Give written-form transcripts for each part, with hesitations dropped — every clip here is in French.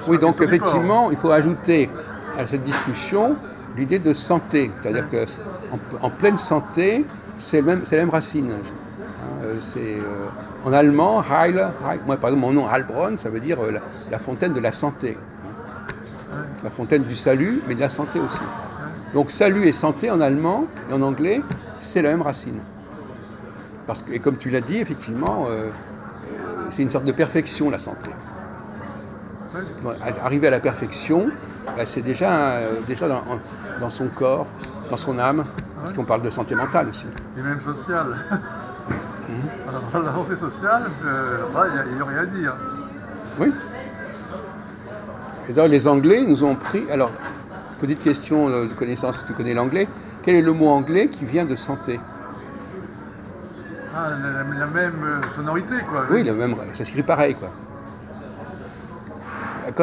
Oui, donc effectivement, il faut ajouter à cette discussion l'idée de santé. C'est-à-dire qu'en pleine santé, c'est la même racine. En allemand, moi par exemple, mon nom Heilbronn, ça veut dire la fontaine de la santé. La fontaine du salut, mais de la santé aussi. Donc salut et santé en allemand et en anglais, c'est la même racine. Et comme tu l'as dit, effectivement, c'est une sorte de perfection, la santé. Arriver à la perfection, c'est déjà dans son corps, dans son âme, parce qu'on parle de santé mentale aussi. Et même sociale. Alors, la santé sociale, il n'y a rien à dire. Oui. Et d'ailleurs, les Anglais nous ont pris... Alors, petite question de connaissance, tu connais l'anglais. Quel est le mot anglais qui vient de santé? Ah, la même sonorité, quoi. Oui, ça s'écrit pareil, quoi.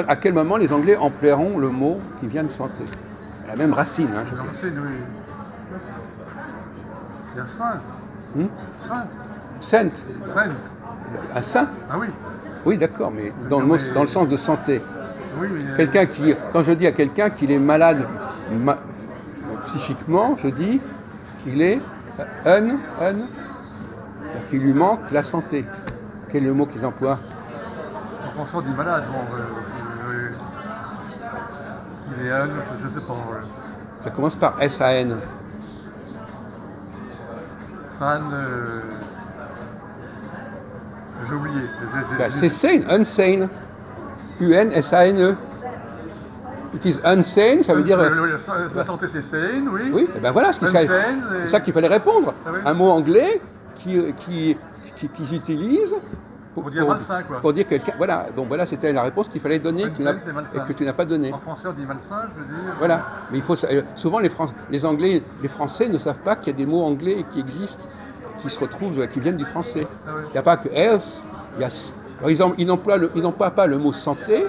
À quel moment les Anglais emploieront le mot qui vient de santé? La même racine, hein, je racine, oui. Il y a saint. Sainte. Un saint? Ah oui. Oui, d'accord, mais dans le sens de santé. Oui, quelqu'un quand je dis à quelqu'un qu'il est malade psychiquement, je dis il est c'est-à-dire qu'il lui manque la santé. Quel est le mot qu'ils emploient? En fonction du malade, il est je sais pas. Ça commence par S-A-N. San, j'ai oublié. C'est sane, unsane. U-N-S-A-N-E. It is unsane, ça veut dire... La santé c'est sane, oui. Oui, et ben voilà, c'est ça qu'il fallait répondre. Ah oui. Un mot anglais qu'ils utilisent pour dire malsain, quoi. Pour dire quelqu'un... Voilà, donc voilà, c'était la réponse qu'il fallait donner et que tu n'as pas donnée. En français, on dit malsain, je veux dire... Voilà, mais souvent les Anglais, les Français ne savent pas qu'il y a des mots anglais qui existent, qui viennent du français. Ah oui. Il n'y a pas que health, par exemple, ils n'emploient pas le mot santé,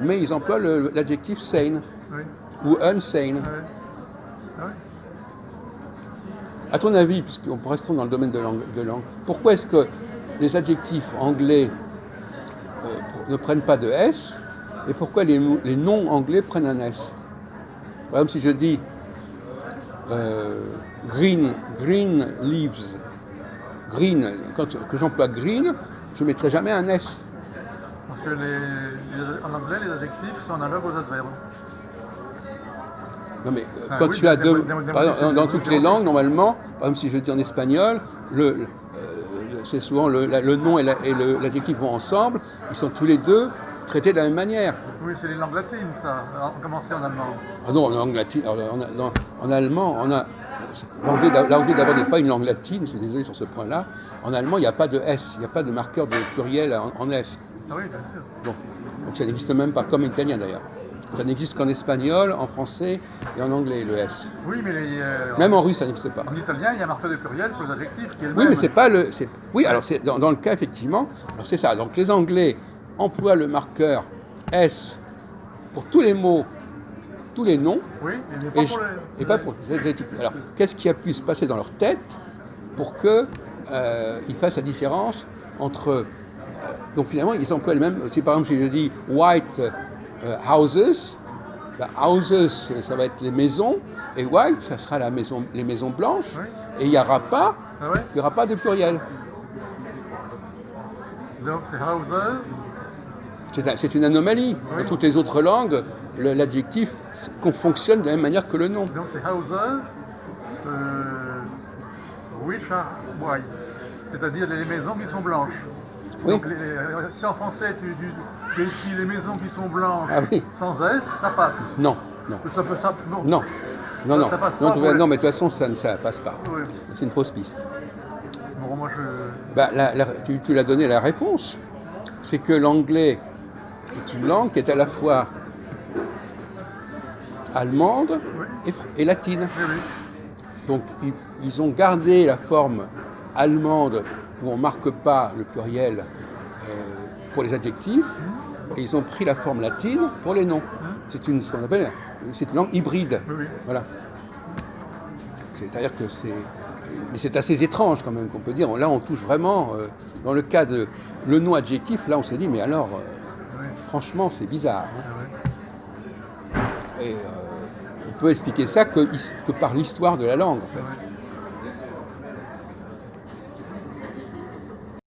mais ils emploient l'adjectif sane, oui, ou unsane. Oui. Oui. À ton avis, puisqu'on restons dans le domaine de langue, pourquoi est-ce que les adjectifs anglais ne prennent pas de S et pourquoi les noms anglais prennent un S? Par exemple, si je dis green leaves, green, que j'emploie green, je ne mettrai jamais un S. Parce que en anglais, les adjectifs sont analogues aux adverbes. Non mais quand tu as dans toutes les langues, normalement, par exemple si je dis en espagnol, c'est souvent le nom et l'adjectif vont ensemble, ils sont tous les deux traités de la même manière. Oui, c'est les langues latines, ça, commencer en allemand. Ah non, en langue latine, en allemand, l'anglais d'abord n'est pas une langue latine, je suis désolé sur ce point-là. En allemand, il n'y a pas de S, il n'y a pas de marqueur de pluriel en S. Ah oui, bien sûr. Donc ça n'existe même pas, comme en italien d'ailleurs. Ça n'existe qu'en espagnol, en français et en anglais, le S. Oui, mais même en russe, ça n'existe pas. En italien, il y a un marqueur de pluriel pour les adjectifs qui est le oui, même. Mais c'est pas le... Oui, alors c'est dans le cas, effectivement, alors c'est ça. Donc les Anglais emploient le marqueur S pour tous les mots, tous les noms. Oui, mais pas pour les adjectifs. Alors, qu'est-ce qui a pu se passer dans leur tête pour qu'ils fassent la différence entre... donc finalement, ils emploient le même... Si par exemple, si je dis white... houses, houses, ça va être les maisons, et white, ça sera les maisons blanches, oui. Et il n'y aura pas, de pluriel. Donc c'est houses. C'est une anomalie. Oui. Dans toutes les autres langues, l'adjectif fonctionne de la même manière que le nom. Donc c'est houses, which are white, c'est-à-dire les maisons qui sont blanches. Oui. Donc, si en français tu écris les maisons qui sont blanches sans S, ça passe. Non. Non, ça passe pas. Non, mais de toute façon, ça passe pas. Oui. C'est une fausse piste. Bon, moi tu l'as donné la réponse. C'est que l'anglais est une langue qui est à la fois allemande et latine. Oui. Donc, ils ont gardé la forme allemande où on ne marque pas le pluriel pour les adjectifs, et ils ont pris la forme latine pour les noms. C'est une langue hybride. Oui. Voilà. C'est-à-dire que mais c'est assez étrange quand même qu'on peut dire. Là, on touche vraiment, dans le cas de le nom adjectif, là, on se dit, mais alors, Franchement, c'est bizarre. Hein. Ah ouais. Et on peut expliquer ça que par l'histoire de la langue, en fait. Ouais.